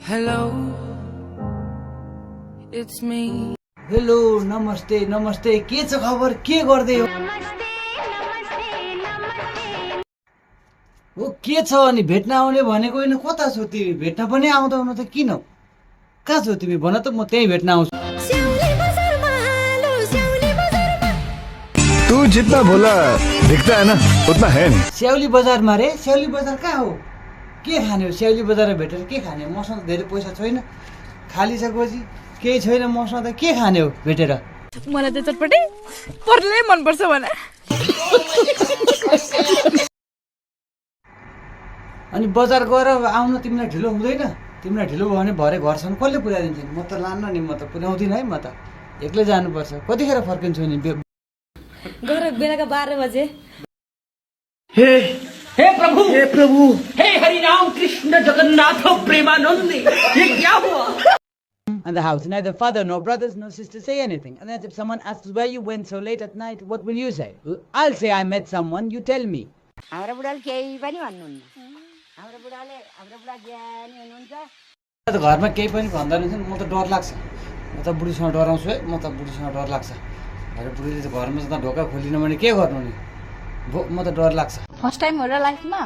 Hello, it's me. Hello नमस्ते नमस्ते के छ खबर के गर्दै हो ओ के छ अनि भेट्न आउने भनेको हैन कता छौ तिमी भेट्न पनि आउँदैन त किन कहाँ छौ तिमी भन त म त्यही भेट्न आउँछु तू जितना भोला दिखता है ना उतना है नहीं। स्याउली बजारमा रे स्याउली बजार कहाँ हो के खाने हो स्याउली बजारमा भेटेर के खाने हो मसँग धेरै पैसा छैन खाली छ गोजी केही छैन मसँग त के खाने हो भेटेर मलाई त चटपटी पर्लै मन पर्छ भने अनि बजार गएर आउन तिमीलाई ढिलो हुँदैन तिमीलाई ढिलो भयो भने भरे घरसम्म कसले पुर्याइदिन्छ म त लान्न नि म त पुर्याउँदिन है म त एक्लै जानुपर्छ कतिखेर फर्किन्छु नि गएर बेलुका 12 बजे हे प्रभु हे हरि राम कृष्ण जगन्नाथ प्रेमानंद ये क्या हुआ And the house, neither father nor brothers nor sisters say anything. And then if someone asks where you went so late at night, what will you say? I'll say I met someone, you tell me. हाम्रो बुढाले केही पनि भन्नुहुन्न हाम्रो बुढा ज्ञानी हुनुहुन्छ त घरमा केही पनि भन्दैन म त डर लाग्छ म त बुढीसँग डराउँछु है म त बुढीसँग डर लाग्छ अरे बुढीले त घरमा त ढोका खोलिन भने के गर्नु नि म त डर लाग्छ फर्स्ट टाइम हो र लाइफमा